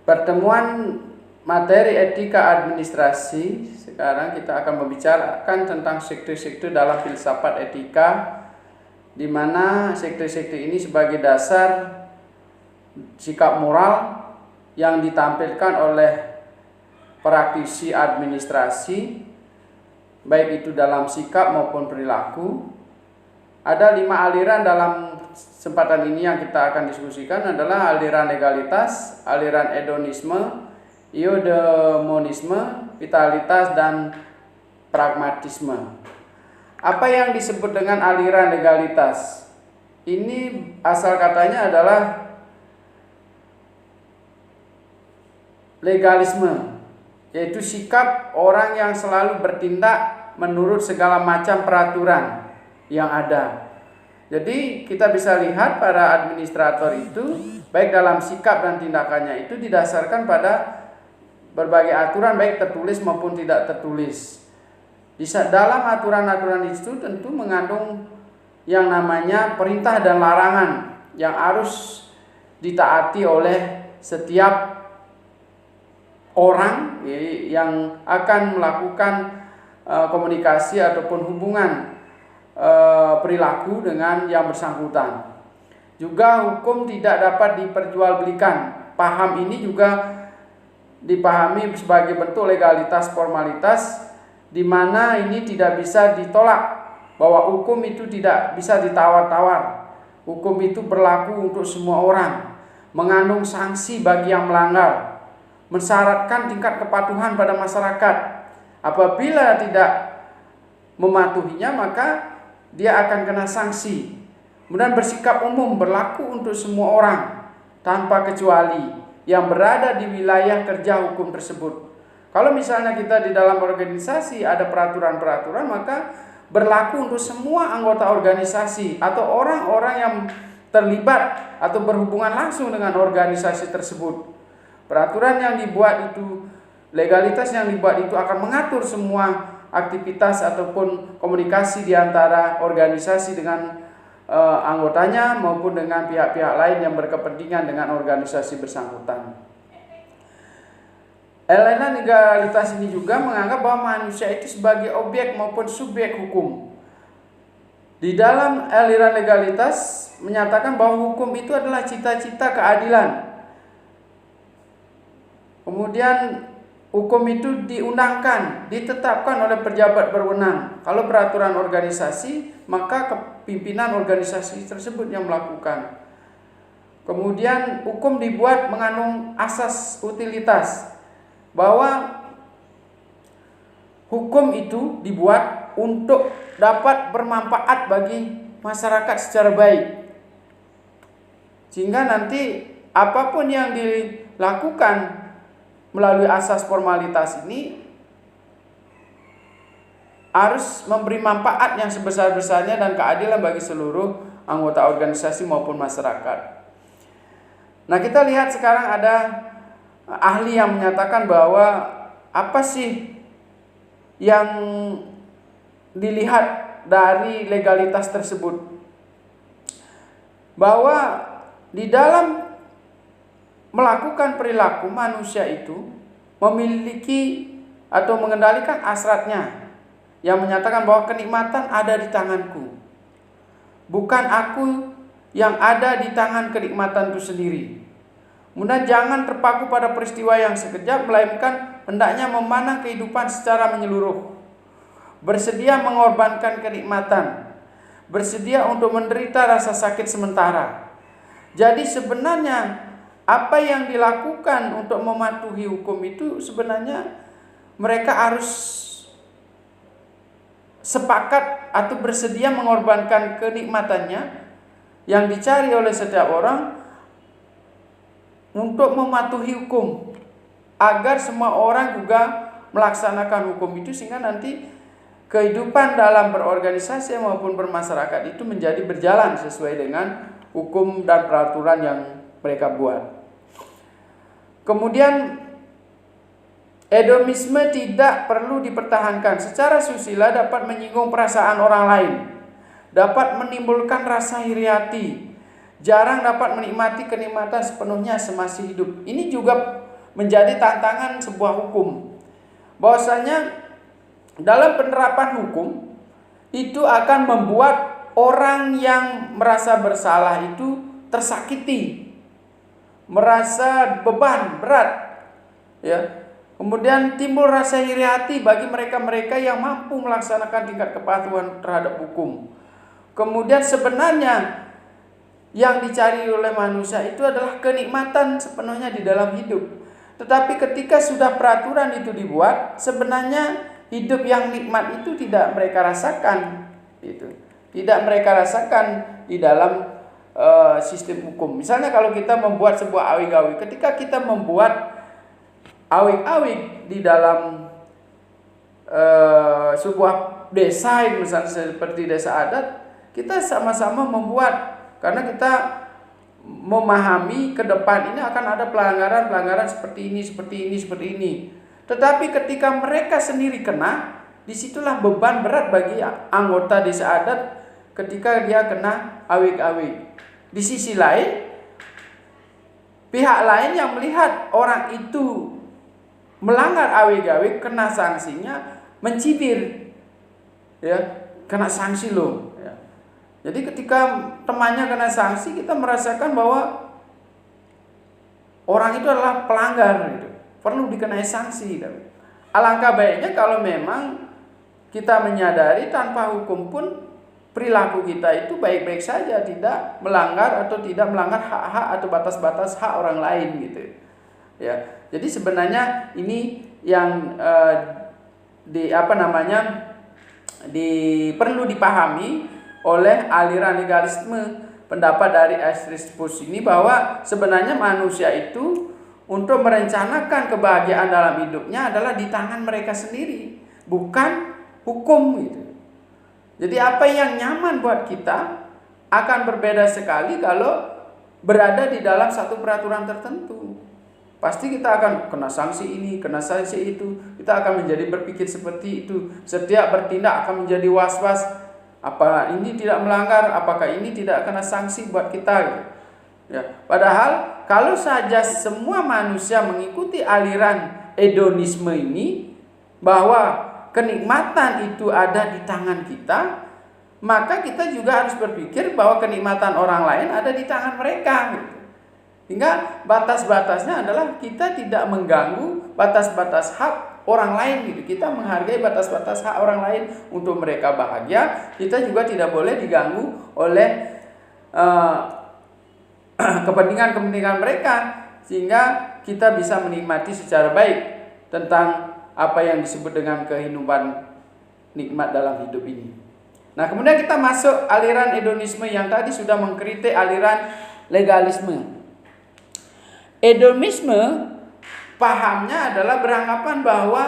Pertemuan materi etika administrasi. Sekarang kita akan membicarakan tentang sekte-sekte dalam filsafat etika, di mana sekte-sekte ini sebagai dasar sikap moral yang ditampilkan oleh praktisi administrasi, baik itu dalam sikap maupun perilaku. Ada 5 aliran dalam kesempatan ini yang kita akan diskusikan, adalah aliran legalitas, aliran hedonisme, eudemonisme, vitalitas, dan pragmatisme. Apa yang disebut dengan aliran legalitas? Ini asal katanya adalah legalisme, yaitu sikap orang yang selalu bertindak menurut segala macam peraturan yang ada. Jadi kita bisa lihat para administrator itu, baik dalam sikap dan tindakannya itu didasarkan pada berbagai aturan, baik tertulis maupun tidak tertulis. Dalam aturan-aturan itu tentu mengandung yang namanya perintah dan larangan yang harus ditaati oleh setiap orang yang akan melakukan komunikasi ataupun hubungan perilaku dengan yang bersangkutan. Juga hukum tidak dapat diperjualbelikan. Paham ini juga dipahami sebagai bentuk legalitas formalitas, di mana ini tidak bisa ditolak, bahwa hukum itu tidak bisa ditawar-tawar. Hukum itu berlaku untuk semua orang, mengandung sanksi bagi yang melanggar, mensyaratkan tingkat kepatuhan pada masyarakat. Apabila tidak mematuhinya, maka dia akan kena sanksi. Kemudian bersikap umum, berlaku untuk semua orang tanpa kecuali yang berada di wilayah kerja hukum tersebut. Kalau misalnya kita di dalam organisasi ada peraturan-peraturan, maka berlaku untuk semua anggota organisasi atau orang-orang yang terlibat atau berhubungan langsung dengan organisasi tersebut. Peraturan yang dibuat itu, legalitas yang dibuat itu akan mengatur semua aktivitas ataupun komunikasi di antara organisasi dengan anggotanya maupun dengan pihak-pihak lain yang berkepentingan dengan organisasi bersangkutan. Elemen legalitas ini juga menganggap bahwa manusia itu sebagai objek maupun subjek hukum. Di dalam aliran legalitas menyatakan bahwa hukum itu adalah cita-cita keadilan. Kemudian hukum itu diundangkan, ditetapkan oleh pejabat berwenang. Kalau peraturan organisasi, maka pimpinan organisasi tersebut yang melakukan. Kemudian hukum dibuat mengandung asas utilitas, bahwa hukum itu dibuat untuk dapat bermanfaat bagi masyarakat secara baik. Sehingga nanti apapun yang dilakukan melalui asas formalitas ini harus memberi manfaat yang sebesar-besarnya dan keadilan bagi seluruh anggota organisasi maupun masyarakat. Nah, kita lihat sekarang ada ahli yang menyatakan bahwa apa sih yang dilihat dari legalitas tersebut. Bahwa di dalam melakukan perilaku, manusia itu memiliki atau mengendalikan hasratnya, yang menyatakan bahwa kenikmatan ada di tanganku, bukan aku yang ada di tangan kenikmatan itu sendiri. Kemudian jangan terpaku pada peristiwa yang sekejap, melainkan hendaknya memandang kehidupan secara menyeluruh, bersedia mengorbankan kenikmatan, bersedia untuk menderita rasa sakit sementara. Jadi sebenarnya apa yang dilakukan untuk mematuhi hukum itu sebenarnya mereka harus sepakat atau bersedia mengorbankan kenikmatannya yang dicari oleh setiap orang untuk mematuhi hukum, agar semua orang juga melaksanakan hukum itu, sehingga nanti kehidupan dalam berorganisasi maupun bermasyarakat itu menjadi berjalan sesuai dengan hukum dan peraturan yang mereka buat. Kemudian hedonisme tidak perlu dipertahankan. Secara susila dapat menyinggung perasaan orang lain, dapat menimbulkan rasa iri hati, jarang dapat menikmati kenikmatan sepenuhnya semasih hidup. Ini juga menjadi tantangan sebuah hukum. Bahwasanya dalam penerapan hukum itu akan membuat orang yang merasa bersalah itu tersakiti, merasa beban berat, ya. Kemudian timbul rasa iri hati bagi mereka-mereka yang mampu melaksanakan tingkat kepatuhan terhadap hukum. Kemudian sebenarnya yang dicari oleh manusia itu adalah kenikmatan sepenuhnya di dalam hidup. Tetapi ketika sudah peraturan itu dibuat, sebenarnya hidup yang nikmat itu tidak mereka rasakan. Tidak mereka rasakan di dalam sistem hukum. Misalnya kalau kita membuat sebuah awik-awik, ketika kita membuat awik-awik di dalam sebuah desa, misalnya seperti desa adat, kita sama-sama membuat karena kita memahami ke depan ini akan ada pelanggaran seperti ini. Tetapi ketika mereka sendiri kena, disitulah beban berat bagi anggota desa adat ketika dia kena awik-awik. Di sisi lain, pihak lain yang melihat orang itu melanggar awik-awik, kena sanksinya, mencibir, ya, kena sanksi loh. Ya. Jadi ketika temannya kena sanksi, kita merasakan bahwa orang itu adalah pelanggar, gitu, perlu dikenai sanksi. Alangkah baiknya kalau memang kita menyadari tanpa hukum pun perilaku kita itu baik-baik saja, tidak melanggar atau tidak melanggar hak-hak atau batas-batas hak orang lain, gitu. Ya. Jadi sebenarnya ini yang perlu dipahami oleh aliran legalisme, pendapat dari Epicurus ini, bahwa sebenarnya manusia itu untuk merencanakan kebahagiaan dalam hidupnya adalah di tangan mereka sendiri, bukan hukum, gitu. Jadi apa yang nyaman buat kita akan berbeda sekali kalau berada di dalam satu peraturan tertentu. Pasti kita akan kena sanksi ini, kena sanksi itu. Kita akan menjadi berpikir seperti itu. Setiap bertindak akan menjadi was-was. Apa ini tidak melanggar? Apakah ini tidak kena sanksi buat kita? Ya. Padahal kalau saja semua manusia mengikuti aliran hedonisme ini, bahwa kenikmatan itu ada di tangan kita, maka kita juga harus berpikir bahwa kenikmatan orang lain ada di tangan mereka, gitu. Hingga batas-batasnya adalah kita tidak mengganggu batas-batas hak orang lain, gitu. Kita menghargai batas-batas hak orang lain untuk mereka bahagia. Kita juga tidak boleh diganggu oleh kepentingan-kepentingan mereka, sehingga kita bisa menikmati secara baik tentang apa yang disebut dengan kehidupan nikmat dalam hidup ini. Nah, kemudian kita masuk aliran hedonisme yang tadi sudah mengkritik aliran legalisme. Hedonisme pahamnya adalah beranggapan bahwa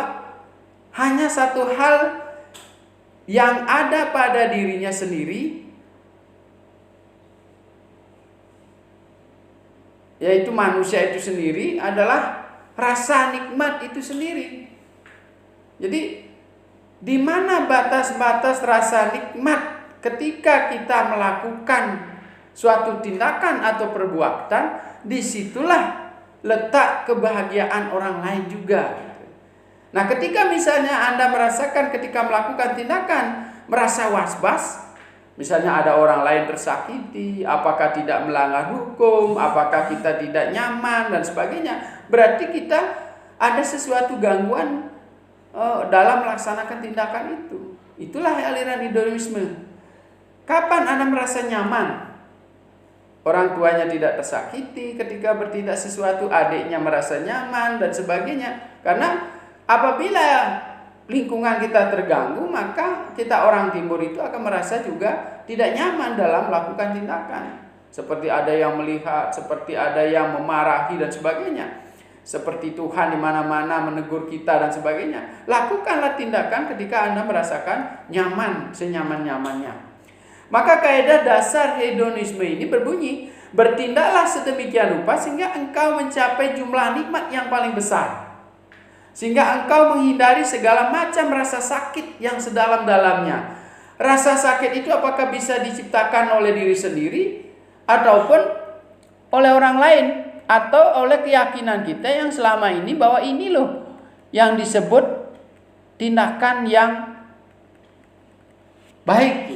hanya satu hal yang ada pada dirinya sendiri, yaitu manusia itu sendiri, adalah rasa nikmat itu sendiri. Jadi di mana batas-batas rasa nikmat ketika kita melakukan suatu tindakan atau perbuatan, disitulah letak kebahagiaan orang lain juga. Nah, ketika misalnya Anda merasakan ketika melakukan tindakan merasa was-was, misalnya ada orang lain tersakiti, apakah tidak melanggar hukum, apakah kita tidak nyaman dan sebagainya, berarti kita ada sesuatu gangguan dalam melaksanakan tindakan itu. Itulah aliran hedonisme. Kapan Anda merasa nyaman? Orang tuanya tidak tersakiti ketika bertindak sesuatu, adiknya merasa nyaman dan sebagainya. Karena apabila lingkungan kita terganggu, maka kita orang timur itu akan merasa juga tidak nyaman dalam melakukan tindakan. Seperti ada yang melihat, seperti ada yang memarahi dan sebagainya. Seperti Tuhan di mana-mana menegur kita dan sebagainya. Lakukanlah tindakan ketika Anda merasakan nyaman, senyaman-nyamannya. Maka kaidah dasar hedonisme ini berbunyi, bertindaklah sedemikian rupa sehingga engkau mencapai jumlah nikmat yang paling besar, sehingga engkau menghindari segala macam rasa sakit yang sedalam-dalamnya. Rasa sakit itu apakah bisa diciptakan oleh diri sendiri ataupun oleh orang lain. atau oleh keyakinan kita yang selama ini bahwa ini loh yang disebut tindakan yang baik.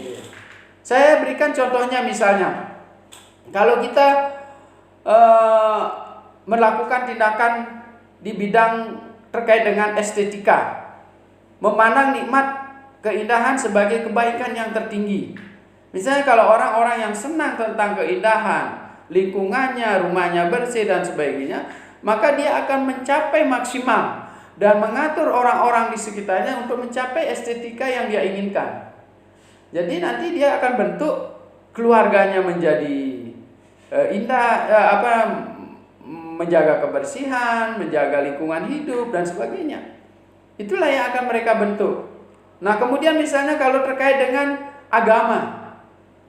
Saya berikan contohnya, misalnya kalau kita melakukan tindakan di bidang terkait dengan estetika, memandang nikmat keindahan sebagai kebaikan yang tertinggi. Misalnya kalau orang-orang yang senang tentang keindahan, lingkungannya, rumahnya bersih dan sebagainya, maka dia akan mencapai maksimal dan mengatur orang-orang di sekitarnya untuk mencapai estetika yang dia inginkan. Jadi nanti dia akan bentuk keluarganya menjadi indah, menjaga kebersihan, menjaga lingkungan hidup dan sebagainya. Itulah yang akan mereka bentuk. Nah, kemudian misalnya kalau terkait dengan agama,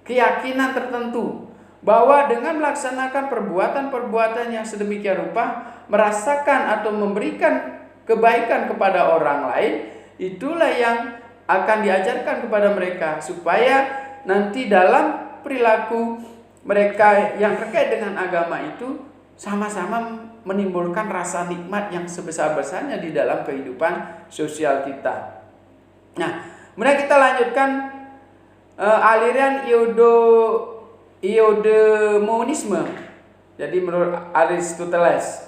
keyakinan tertentu, bahwa dengan melaksanakan perbuatan-perbuatan yang sedemikian rupa, merasakan atau memberikan kebaikan kepada orang lain, itulah yang akan diajarkan kepada mereka, supaya nanti dalam perilaku mereka yang terkait dengan agama itu sama-sama menimbulkan rasa nikmat yang sebesar-besarnya di dalam kehidupan sosial kita. Nah, kemudian kita lanjutkan aliran eudemonisme. Jadi menurut Aristoteles,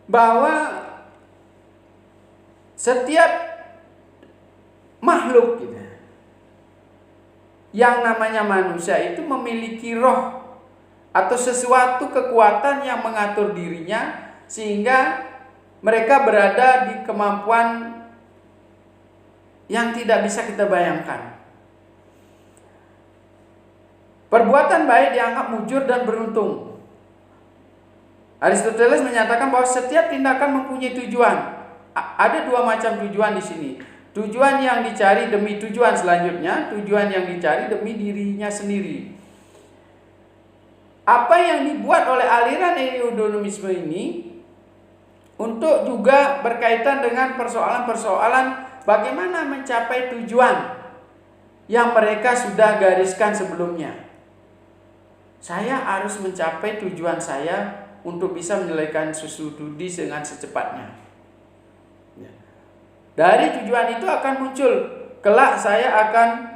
bahwa setiap makhluk gitu, yang namanya manusia itu memiliki roh atau sesuatu kekuatan yang mengatur dirinya sehingga mereka berada di kemampuan yang tidak bisa kita bayangkan. Perbuatan baik dianggap mujur dan beruntung. Aristoteles menyatakan bahwa setiap tindakan mempunyai tujuan. Ada dua macam tujuan di sini. Tujuan yang dicari demi tujuan selanjutnya, tujuan yang dicari demi dirinya sendiri. Apa yang dibuat oleh aliran eudemonisme ini untuk juga berkaitan dengan persoalan-persoalan bagaimana mencapai tujuan yang mereka sudah gariskan sebelumnya. Saya harus mencapai tujuan saya untuk bisa menyelesaikan studi dengan secepatnya. Dari tujuan itu akan muncul, kelak saya akan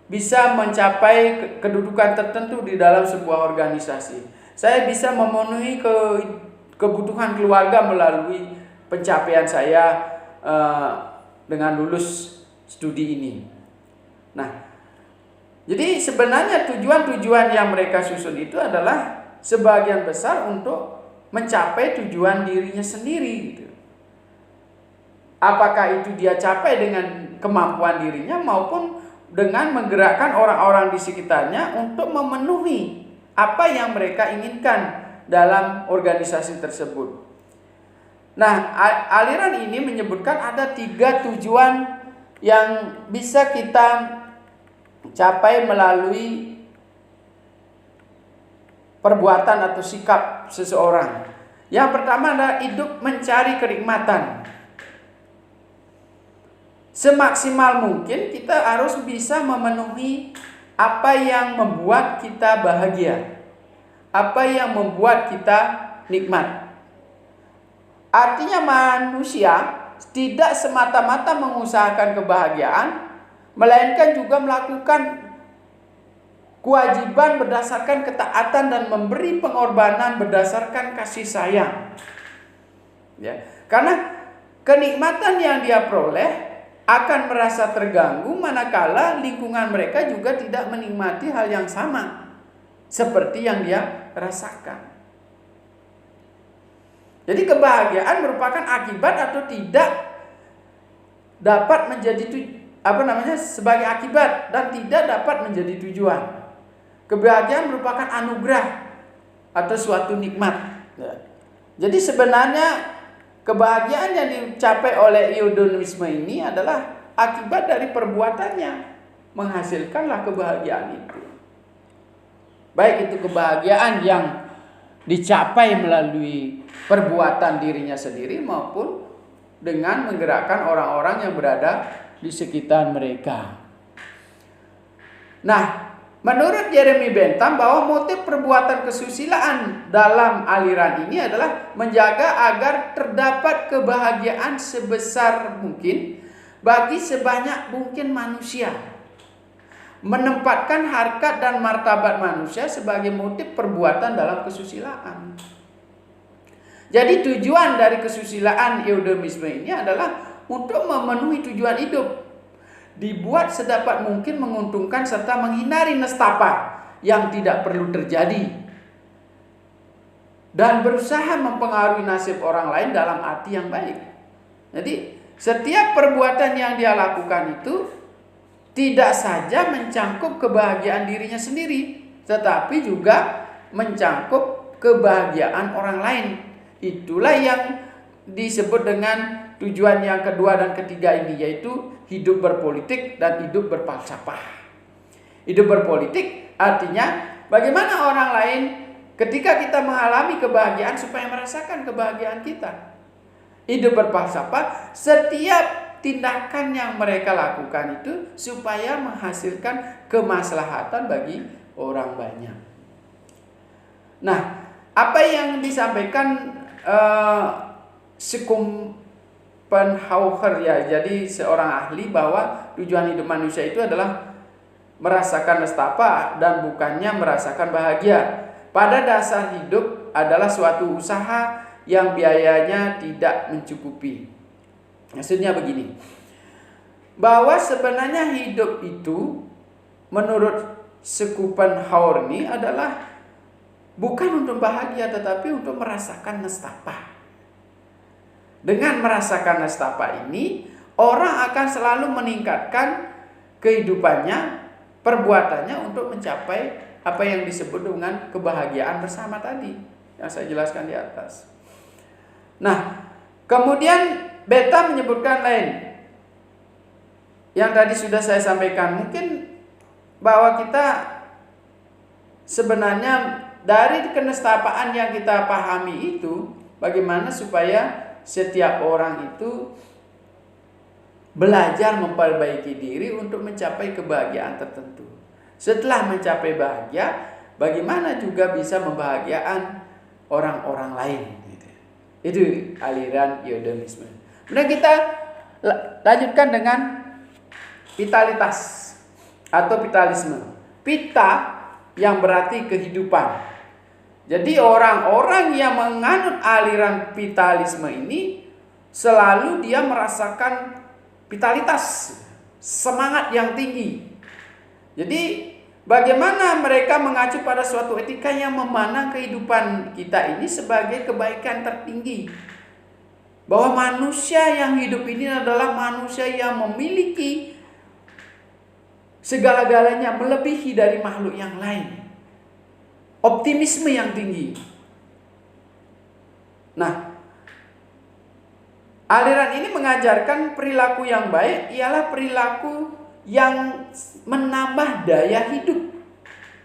bisa mencapai kedudukan tertentu di dalam sebuah organisasi. Saya bisa memenuhi kebutuhan keluarga melalui pencapaian saya dengan lulus studi ini. Nah, jadi sebenarnya tujuan-tujuan yang mereka susun itu adalah sebagian besar untuk mencapai tujuan dirinya sendiri gitu. Apakah itu dia capai dengan kemampuan dirinya maupun dengan menggerakkan orang-orang di sekitarnya untuk memenuhi apa yang mereka inginkan dalam organisasi tersebut. Nah, aliran ini menyebutkan ada 3 tujuan yang bisa kita capai melalui perbuatan atau sikap seseorang. Yang pertama adalah hidup mencari kenikmatan. Semaksimal mungkin kita harus bisa memenuhi apa yang membuat kita bahagia, apa yang membuat kita nikmat. Artinya manusia tidak semata-mata mengusahakan kebahagiaan, melainkan juga melakukan kewajiban berdasarkan ketaatan dan memberi pengorbanan berdasarkan kasih sayang. Ya, karena kenikmatan yang dia peroleh akan merasa terganggu manakala lingkungan mereka juga tidak menikmati hal yang sama seperti yang dia rasakan. Jadi kebahagiaan merupakan akibat atau tidak dapat menjadi sebagai akibat dan tidak dapat menjadi tujuan. Kebahagiaan merupakan anugerah atau suatu nikmat. Jadi sebenarnya kebahagiaan yang dicapai oleh eudemonisme ini adalah akibat dari perbuatannya, menghasilkanlah kebahagiaan itu. Baik itu kebahagiaan yang dicapai melalui perbuatan dirinya sendiri maupun dengan menggerakkan orang-orang yang berada di sekitar mereka. Nah, Menurut Jeremy Bentham bahwa motif perbuatan kesusilaan dalam aliran ini adalah menjaga agar terdapat kebahagiaan sebesar mungkin bagi sebanyak mungkin manusia. Menempatkan harkat dan martabat manusia sebagai motif perbuatan dalam kesusilaan. Jadi tujuan dari kesusilaan eudemisme ini adalah untuk memenuhi tujuan hidup. Dibuat sedapat mungkin menguntungkan serta menghindari nestapa yang tidak perlu terjadi. Dan berusaha mempengaruhi nasib orang lain dalam arti yang baik. Jadi setiap perbuatan yang dia lakukan itu tidak saja mencangkup kebahagiaan dirinya sendiri, tetapi juga mencangkup kebahagiaan orang lain. Itulah yang disebut dengan tujuan yang kedua dan ketiga ini, yaitu hidup berpolitik dan hidup berfalsafah. Hidup berpolitik artinya bagaimana orang lain ketika kita mengalami kebahagiaan supaya merasakan kebahagiaan kita. Hidup berfalsafah, setiap tindakan yang mereka lakukan itu supaya menghasilkan kemaslahatan bagi orang banyak. Nah, apa yang disampaikan Schopenhauer ya, jadi seorang ahli, bahwa tujuan hidup manusia itu adalah merasakan nestapa dan bukannya merasakan bahagia. Pada dasar hidup adalah suatu usaha yang biayanya tidak mencukupi. Maksudnya begini, bahwa sebenarnya hidup itu menurut Schopenhauer ini adalah bukan untuk bahagia tetapi untuk merasakan nestapa. Dengan merasakan nestapa ini, orang akan selalu meningkatkan kehidupannya, perbuatannya untuk mencapai apa yang disebut dengan kebahagiaan bersama tadi yang saya jelaskan di atas. Nah, kemudian Bentham menyebutkan lain yang tadi sudah saya sampaikan. Mungkin bahwa kita sebenarnya dari kenestapaan yang kita pahami itu, bagaimana supaya setiap orang itu belajar memperbaiki diri untuk mencapai kebahagiaan tertentu. Setelah mencapai bahagia, bagaimana juga bisa membahagiakan orang-orang lain. Itu aliran eudemisme. Kemudian kita lanjutkan dengan vitalitas atau vitalisme. Vita yang berarti kehidupan. Jadi orang-orang yang menganut aliran vitalisme ini selalu dia merasakan vitalitas, semangat yang tinggi. Jadi bagaimana mereka mengacu pada suatu etika yang memandang kehidupan kita ini sebagai kebaikan tertinggi. Bahwa manusia yang hidup ini adalah manusia yang memiliki segala-galanya melebihi dari makhluk yang lain. Optimisme yang tinggi. Nah, aliran ini mengajarkan perilaku yang baik ialah perilaku yang menambah daya hidup.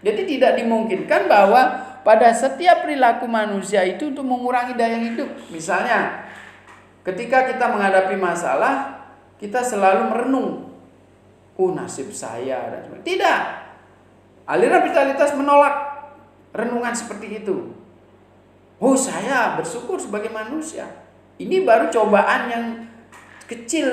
Jadi tidak dimungkinkan bahwa pada setiap perilaku manusia itu untuk mengurangi daya hidup. Misalnya, ketika kita menghadapi masalah, kita selalu merenung, nasib saya dan sebagainya. Tidak. Aliran vitalitas menolak renungan seperti itu. Saya bersyukur sebagai manusia. Ini baru cobaan yang kecil.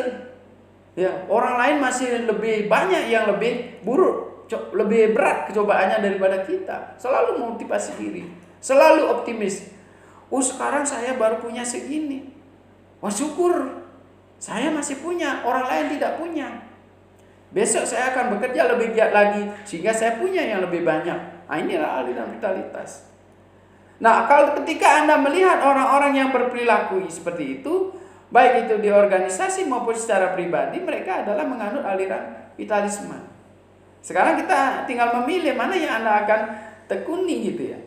Ya, orang lain masih lebih banyak yang lebih buruk, lebih berat kecobaannya daripada kita. Selalu motivasi diri, selalu optimis. Sekarang saya baru punya segini. Syukur, saya masih punya, orang lain tidak punya. Besok saya akan bekerja lebih giat lagi sehingga saya punya yang lebih banyak. Inilah aliran vitalitas. Nah, kalau ketika Anda melihat orang-orang yang berperilaku seperti itu, baik itu di organisasi maupun secara pribadi, mereka adalah menganut aliran vitalisme. Sekarang kita tinggal memilih mana yang Anda akan tekuni gitu ya.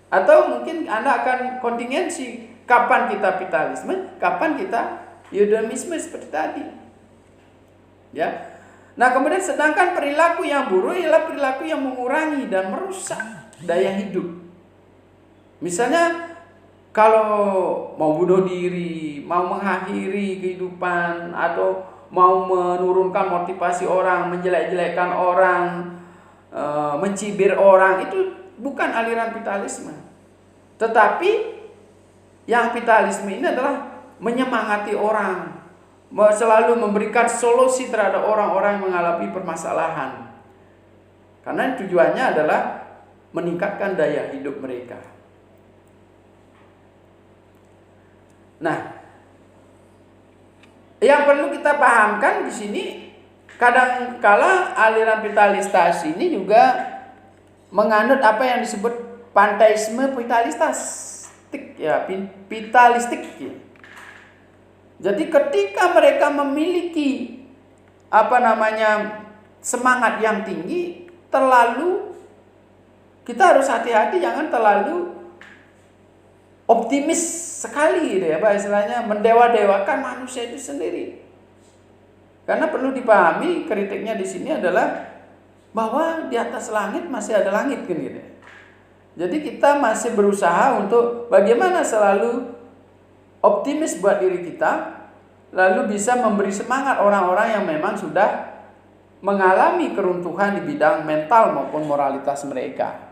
Atau mungkin Anda akan kontingensi kapan kita vitalisme, kapan kita eudemisme seperti tadi. Ya. Nah, kemudian sedangkan perilaku yang buruk ialah perilaku yang mengurangi dan merusak daya hidup. Misalnya kalau mau bunuh diri, mau mengakhiri kehidupan, atau mau menurunkan motivasi orang, menjelek-jelekkan orang, mencibir orang, itu bukan aliran vitalisme. Tetapi yang vitalisme ini adalah menyemangati orang, selalu memberikan solusi terhadap orang-orang yang mengalami permasalahan. Karena tujuannya adalah meningkatkan daya hidup mereka. Nah, yang perlu kita pahamkan di sini, kadangkala aliran vitalistas ini juga menganut apa yang disebut panteisme vitalistik, ya, vitalistik. Ya. Jadi ketika mereka memiliki semangat yang tinggi, kita harus hati-hati, jangan terlalu optimis sekali, ya, istilahnya mendewa-dewakan manusia itu sendiri. Karena perlu dipahami, kritiknya di sini adalah bahwa di atas langit masih ada langit, kan gitu. Jadi kita masih berusaha untuk bagaimana selalu optimis buat diri kita, lalu bisa memberi semangat orang-orang yang memang sudah mengalami keruntuhan di bidang mental maupun moralitas mereka.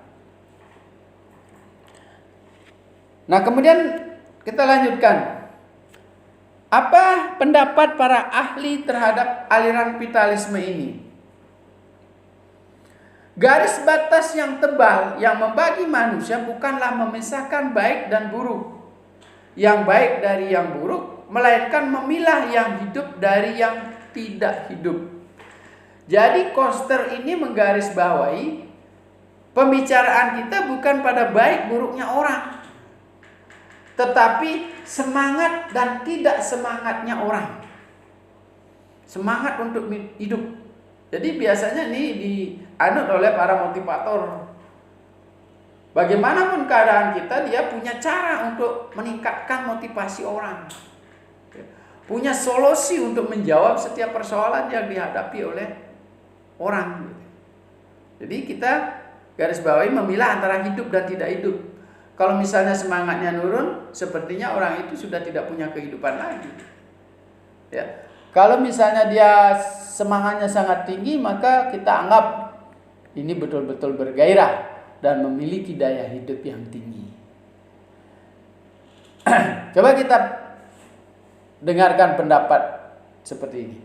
Nah, kemudian kita lanjutkan. Apa pendapat para ahli terhadap aliran vitalisme ini? Garis batas yang tebal yang membagi manusia bukanlah memisahkan baik dan buruk, yang baik dari yang buruk, melainkan memilah yang hidup dari yang tidak hidup. Jadi Koster ini menggarisbawahi pembicaraan kita bukan pada baik buruknya orang, tetapi semangat dan tidak semangatnya orang. Semangat untuk hidup. Jadi biasanya ini dianut oleh para motivator. Bagaimanapun keadaan kita, dia punya cara untuk meningkatkan motivasi orang. Punya solusi untuk menjawab setiap persoalan yang dihadapi oleh orang. Jadi kita garis bawahi memilah antara hidup dan tidak hidup. Kalau misalnya semangatnya nurun, sepertinya orang itu sudah tidak punya kehidupan lagi. Ya. Kalau misalnya dia semangatnya sangat tinggi, maka kita anggap ini betul-betul bergairah dan memiliki daya hidup yang tinggi. Coba kita dengarkan pendapat seperti ini.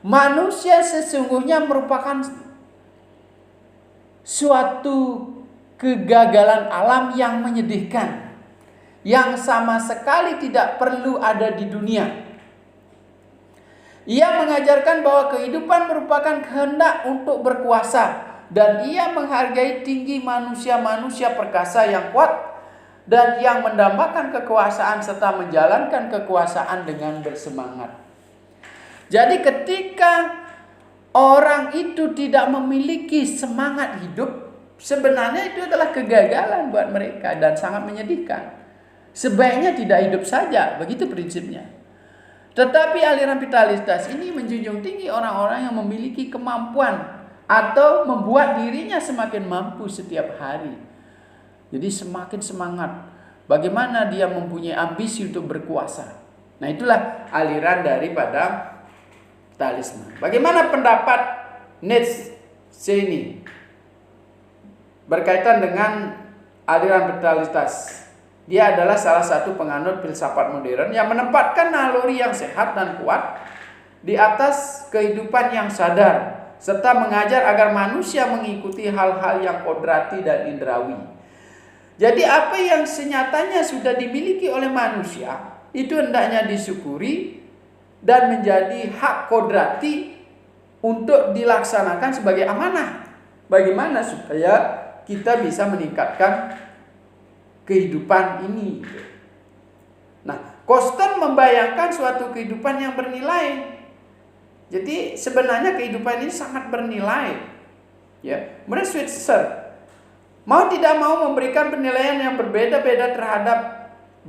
Manusia sesungguhnya merupakan suatu kegagalan alam yang menyedihkan, yang sama sekali tidak perlu ada di dunia. Ia mengajarkan bahwa kehidupan merupakan kehendak untuk berkuasa, dan ia menghargai tinggi manusia-manusia perkasa yang kuat dan yang mendambakan kekuasaan serta menjalankan kekuasaan dengan bersemangat. Jadi ketika orang itu tidak memiliki semangat hidup, sebenarnya itu adalah kegagalan buat mereka dan sangat menyedihkan. Sebaiknya tidak hidup saja, begitu prinsipnya. Tetapi aliran vitalistas ini menjunjung tinggi orang-orang yang memiliki kemampuan atau membuat dirinya semakin mampu setiap hari. Jadi semakin semangat. Bagaimana dia mempunyai ambisi untuk berkuasa. Nah, itulah aliran daripada vitalisme. Bagaimana pendapat Nietzsche ini berkaitan dengan aliran vitalistas? Dia adalah salah satu penganut filsafat modern yang menempatkan naluri yang sehat dan kuat di atas kehidupan yang sadar, serta mengajar agar manusia mengikuti hal-hal yang kodrati dan indrawi. Jadi apa yang senyatanya sudah dimiliki oleh manusia itu hendaknya disyukuri dan menjadi hak kodrati untuk dilaksanakan sebagai amanah. Bagaimana supaya kita bisa meningkatkan kehidupan ini. Nah, Koster membayangkan suatu kehidupan yang bernilai. Jadi sebenarnya kehidupan ini sangat bernilai. Ya, kemudian Switzer mau tidak mau memberikan penilaian yang berbeda-beda terhadap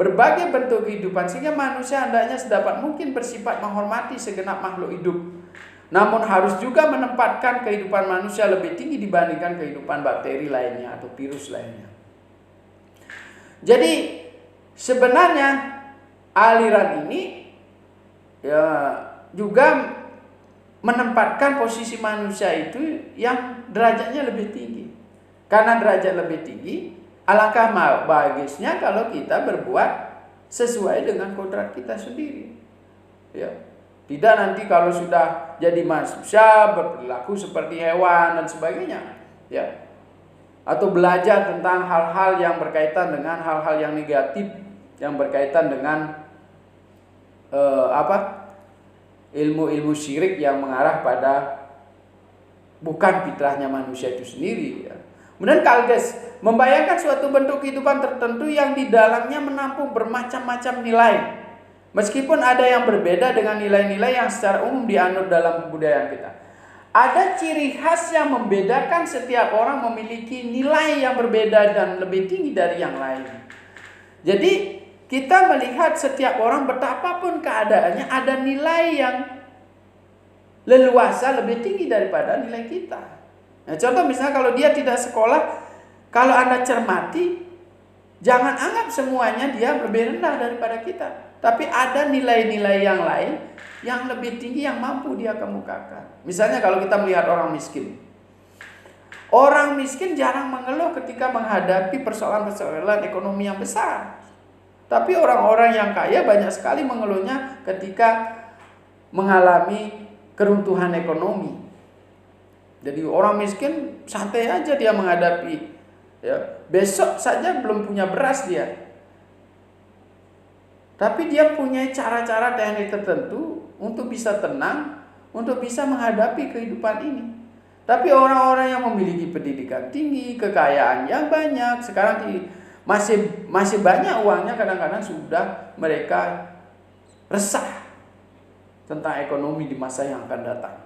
berbagai bentuk kehidupan, sehingga manusia hendaknya sedapat mungkin bersifat menghormati segenap makhluk hidup. Namun harus juga menempatkan kehidupan manusia lebih tinggi dibandingkan kehidupan bakteri lainnya atau virus lainnya. Jadi sebenarnya aliran ini ya juga menempatkan posisi manusia itu yang derajatnya lebih tinggi. Karena derajat lebih tinggi, alangkah bagusnya kalau kita berbuat sesuai dengan kodrat kita sendiri. Ya. Tidak nanti kalau sudah jadi manusia berperilaku seperti hewan dan sebagainya, ya. Atau belajar tentang hal-hal yang berkaitan dengan hal-hal yang negatif, yang berkaitan dengan ilmu-ilmu syirik yang mengarah pada bukan fitrahnya manusia itu sendiri, ya. Kemudian kaldes membayangkan suatu bentuk kehidupan tertentu yang di dalamnya menampung bermacam-macam nilai. Meskipun ada yang berbeda dengan nilai-nilai yang secara umum dianut dalam kebudayaan kita. Ada ciri khas yang membedakan setiap orang memiliki nilai yang berbeda dan lebih tinggi dari yang lain. Jadi kita melihat setiap orang betapapun keadaannya ada nilai yang leluasa lebih tinggi daripada nilai kita. Nah, contoh misalnya kalau dia tidak sekolah, kalau Anda cermati, jangan anggap semuanya dia lebih rendah daripada kita. Tapi ada nilai-nilai yang lain yang lebih tinggi yang mampu dia kemukakan. Misalnya kalau kita melihat orang miskin. Orang miskin jarang mengeluh ketika menghadapi persoalan-persoalan ekonomi yang besar. Tapi orang-orang yang kaya banyak sekali mengeluhnya ketika mengalami keruntuhan ekonomi. Jadi orang miskin santai aja dia menghadapi, ya. Besok saja belum punya beras dia. Tapi dia punya cara-cara teknik tertentu untuk bisa tenang, untuk bisa menghadapi kehidupan ini. Tapi orang-orang yang memiliki pendidikan tinggi, kekayaan yang banyak, sekarang masih banyak uangnya, kadang-kadang sudah mereka resah tentang ekonomi di masa yang akan datang.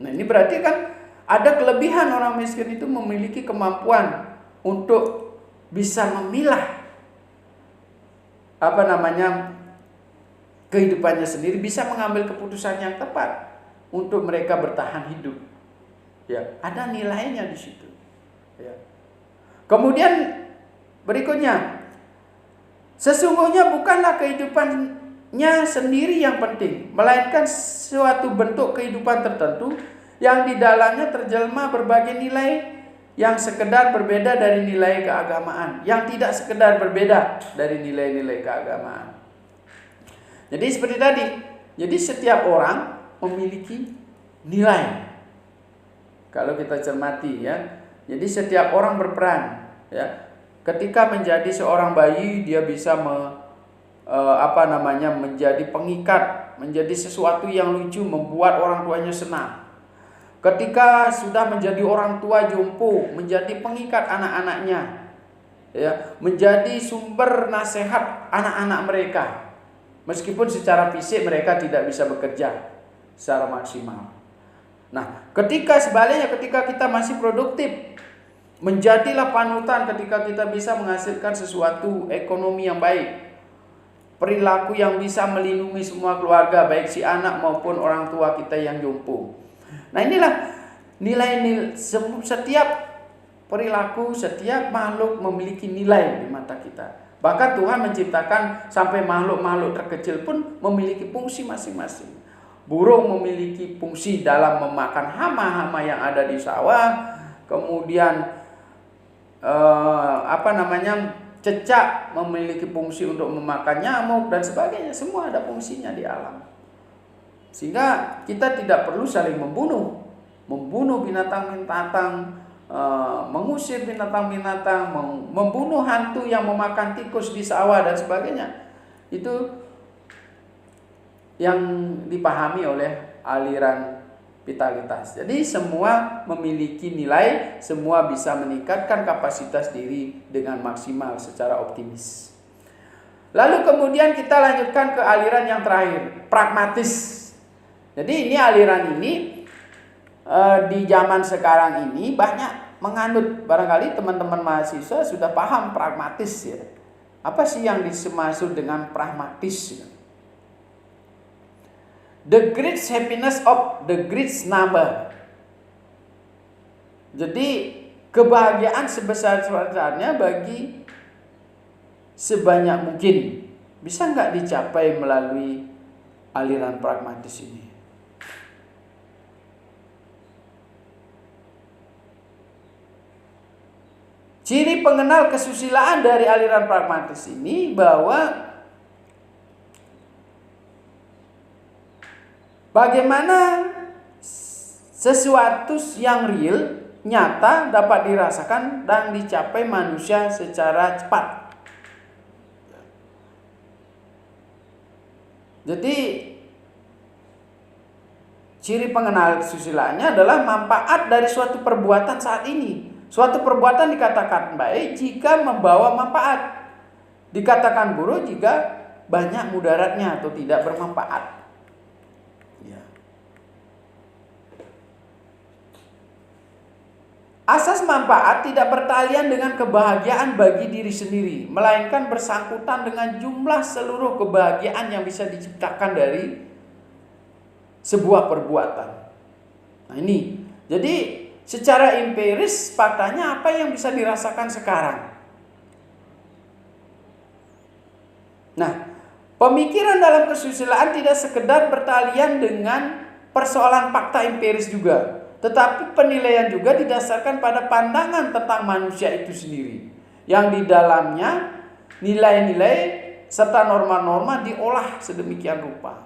Nah, ini berarti kan ada kelebihan orang miskin itu memiliki kemampuan untuk bisa memilah kehidupannya sendiri, bisa mengambil keputusan yang tepat untuk mereka bertahan hidup. Ya, ada nilainya di situ. Ya. Kemudian berikutnya, sesungguhnya bukanlah kehidupannya sendiri yang penting, melainkan suatu bentuk kehidupan tertentu yang di dalamnya terjelma berbagai nilai yang sekedar berbeda dari nilai keagamaan, yang tidak sekedar berbeda dari nilai-nilai keagamaan. Jadi seperti tadi, jadi setiap orang memiliki nilai. Kalau kita cermati, ya, jadi setiap orang berperan, ya. Ketika menjadi seorang bayi, dia bisa menjadi pengikat, menjadi sesuatu yang lucu, membuat orang tuanya senang. Ketika sudah menjadi orang tua jompo, menjadi pengikat anak-anaknya, ya, menjadi sumber nasihat anak-anak mereka. Meskipun secara fisik mereka tidak bisa bekerja secara maksimal. Nah, ketika sebaliknya, ketika kita masih produktif, menjadilah panutan ketika kita bisa menghasilkan sesuatu ekonomi yang baik, perilaku yang bisa melindungi semua keluarga, baik si anak maupun orang tua kita yang jompo. Nah, inilah nilai-nilai. Setiap perilaku, setiap makhluk memiliki nilai di mata kita. Bahkan Tuhan menciptakan sampai makhluk-makhluk terkecil pun memiliki fungsi masing-masing. Burung memiliki fungsi dalam memakan hama-hama yang ada di sawah. Kemudian cecak memiliki fungsi untuk memakan nyamuk dan sebagainya. Semua ada fungsinya di alam. Sehingga kita tidak perlu saling membunuh binatang-binatang, mengusir binatang-binatang, membunuh hantu yang memakan tikus di sawah dan sebagainya. Itu yang dipahami oleh aliran vitalitas. Jadi semua memiliki nilai, semua bisa meningkatkan kapasitas diri dengan maksimal secara optimis. Lalu kemudian kita lanjutkan ke aliran yang terakhir, pragmatis. Jadi ini aliran ini di zaman sekarang ini banyak menganut, barangkali teman-teman mahasiswa sudah paham pragmatis, ya. Apa sih yang dimaksud dengan pragmatis? The great happiness of the great number. Jadi kebahagiaan sebesar-besarnya bagi sebanyak mungkin. Bisa nggak dicapai melalui aliran pragmatis ini? Ciri pengenal kesusilaan dari aliran pragmatis ini bahwa bagaimana sesuatu yang real, nyata, dapat dirasakan dan dicapai manusia secara cepat. Jadi ciri pengenal kesusilaannya adalah manfaat dari suatu perbuatan saat ini. Suatu perbuatan dikatakan baik jika membawa manfaat. Dikatakan buruk jika banyak mudaratnya atau tidak bermanfaat. Ya. Asas manfaat tidak bertalian dengan kebahagiaan bagi diri sendiri, melainkan bersangkutan dengan jumlah seluruh kebahagiaan yang bisa diciptakan dari sebuah perbuatan. Nah ini, jadi secara empiris faktanya apa yang bisa dirasakan sekarang. Nah, pemikiran dalam kesusilaan tidak sekedar bertalian dengan persoalan fakta empiris juga, tetapi penilaian juga didasarkan pada pandangan tentang manusia itu sendiri, yang di dalamnya nilai-nilai serta norma-norma diolah sedemikian rupa.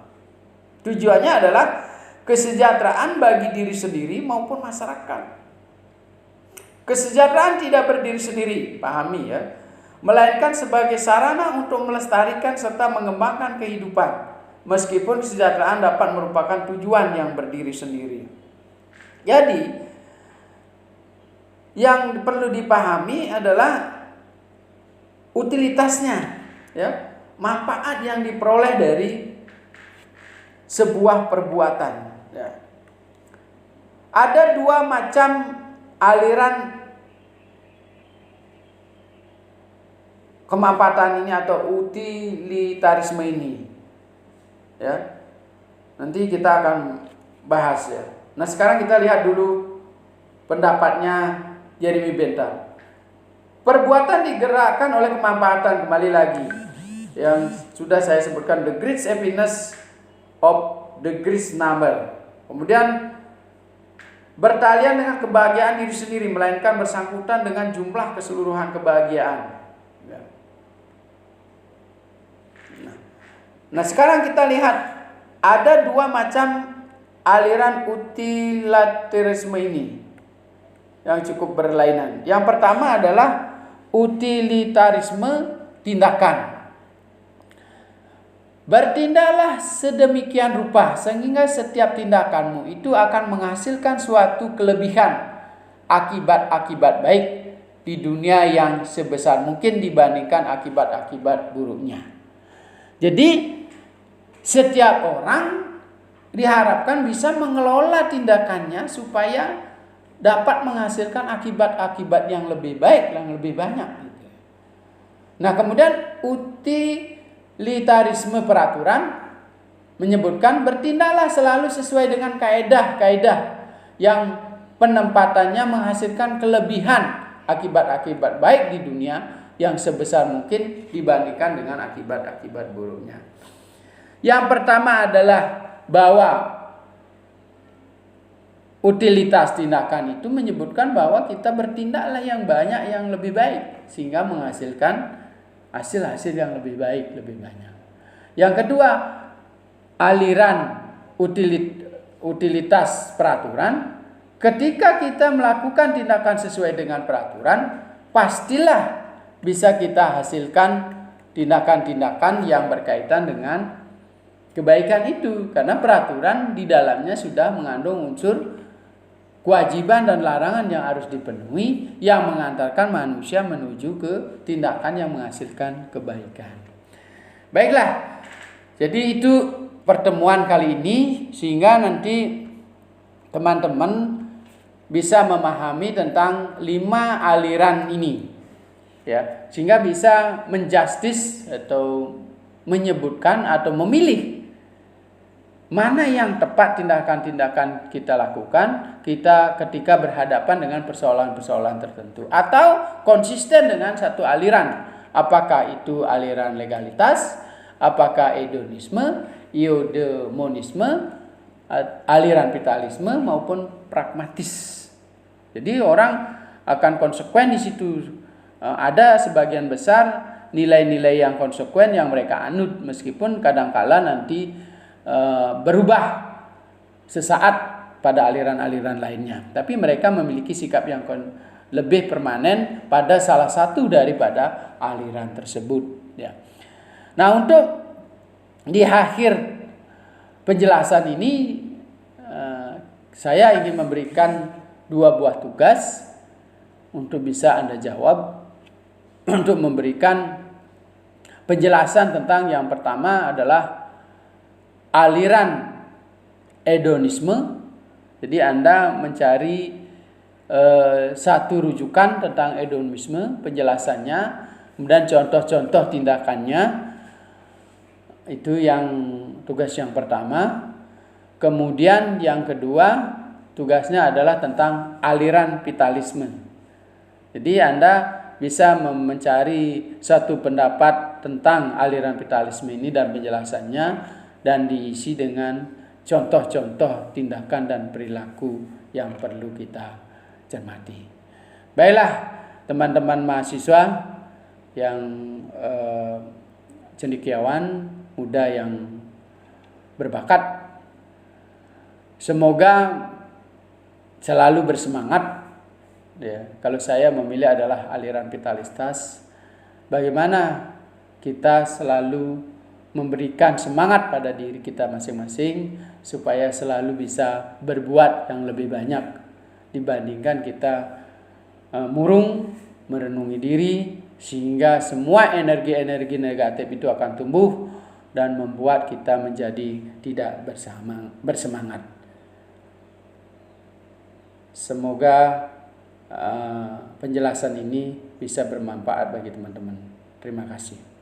Tujuannya adalah kesejahteraan bagi diri sendiri maupun masyarakat. Kesejahteraan tidak berdiri sendiri, pahami ya, melainkan sebagai sarana untuk melestarikan serta mengembangkan kehidupan. Meskipun kesejahteraan dapat merupakan tujuan yang berdiri sendiri. Jadi, yang perlu dipahami adalah utilitasnya, ya, manfaat yang diperoleh dari sebuah perbuatan. Ya. Ada dua macam aliran kemanfaatan ini atau utilitarisme ini. Ya. Nanti kita akan bahas ya. Nah, sekarang kita lihat dulu pendapatnya Jeremy Bentham. Perbuatan digerakkan oleh kemanfaatan, kembali lagi yang sudah saya sebutkan, the great happiness of the great number. Kemudian bertalian dengan kebahagiaan diri sendiri, melainkan bersangkutan dengan jumlah keseluruhan kebahagiaan. Nah, sekarang kita lihat ada dua macam aliran utilitarisme ini yang cukup berlainan. Yang pertama adalah utilitarisme tindakan. Bertindaklah sedemikian rupa sehingga setiap tindakanmu itu akan menghasilkan suatu kelebihan, akibat-akibat baik di dunia yang sebesar mungkin dibandingkan akibat-akibat buruknya. Jadi setiap orang diharapkan bisa mengelola tindakannya supaya dapat menghasilkan akibat-akibat yang lebih baik, yang lebih banyak. Nah, kemudian utilitarisme peraturan menyebutkan bertindaklah selalu sesuai dengan kaedah-kaedah yang penempatannya menghasilkan kelebihan, akibat-akibat baik di dunia yang sebesar mungkin dibandingkan dengan akibat-akibat buruknya. Yang pertama adalah bahwa utilitas tindakan itu menyebutkan bahwa kita bertindaklah yang banyak yang lebih baik sehingga menghasilkan hasil-hasil yang lebih baik, lebih banyak. Yang kedua, aliran utilitas peraturan, ketika kita melakukan tindakan sesuai dengan peraturan, pastilah bisa kita hasilkan tindakan-tindakan yang berkaitan dengan kebaikan itu, karena peraturan di dalamnya sudah mengandung unsur kewajiban dan larangan yang harus dipenuhi yang mengantarkan manusia menuju ke tindakan yang menghasilkan kebaikan. Baiklah, jadi itu pertemuan kali ini sehingga nanti teman-teman bisa memahami tentang 5 aliran ini, ya, sehingga bisa menjustis atau menyebutkan atau memilih mana yang tepat tindakan-tindakan kita lakukan kita ketika berhadapan dengan persoalan-persoalan tertentu, atau konsisten dengan satu aliran, apakah itu aliran legalitas, apakah hedonisme, eudemonisme, aliran vitalisme maupun pragmatis. Jadi orang akan konsekuen di situ ada sebagian besar nilai-nilai yang konsekuen yang mereka anut, meskipun kadangkala nanti berubah sesaat pada aliran-aliran lainnya. Tapi mereka memiliki sikap yang lebih permanen pada salah satu daripada aliran tersebut. Ya. Nah, untuk di akhir penjelasan ini saya ingin memberikan 2 buah tugas untuk bisa Anda jawab, untuk memberikan penjelasan tentang yang pertama adalah aliran hedonisme. Jadi Anda mencari satu rujukan tentang hedonisme, penjelasannya, kemudian contoh-contoh tindakannya. Itu yang tugas yang pertama. Kemudian yang kedua, tugasnya adalah tentang aliran vitalisme. Jadi Anda bisa mencari satu pendapat tentang aliran vitalisme ini dan penjelasannya, dan diisi dengan contoh-contoh tindakan dan perilaku yang perlu kita cermati. Baiklah teman-teman mahasiswa yang cendekiawan, muda yang berbakat, semoga selalu bersemangat. Ya, kalau saya memilih adalah aliran vitalitas. Bagaimana kita selalu memberikan semangat pada diri kita masing-masing supaya selalu bisa berbuat yang lebih banyak dibandingkan kita murung merenungi diri, sehingga semua energi-energi negatif itu akan tumbuh dan membuat kita menjadi tidak bersemangat. Semoga penjelasan ini bisa bermanfaat bagi teman-teman. Terima kasih.